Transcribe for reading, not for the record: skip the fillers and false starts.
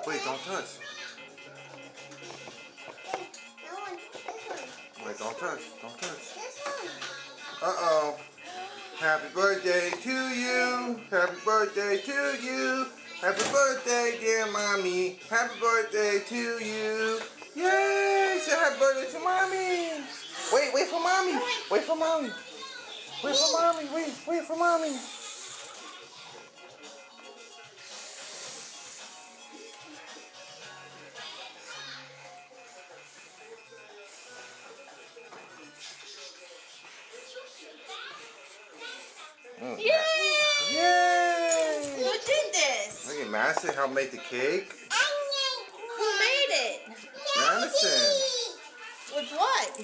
Wait, don't touch. Wait, don't touch. Don't touch. Uh-oh. Happy birthday to you. Happy birthday to you. Happy birthday, dear mommy. Happy birthday to you. Yay! Say happy birthday to mommy. Wait for mommy. Wait for mommy. Wait for mommy. Wait for mommy. Yay! Yay! Who did this? Look at Madison helped make the cake. Who made it? Madison. With what?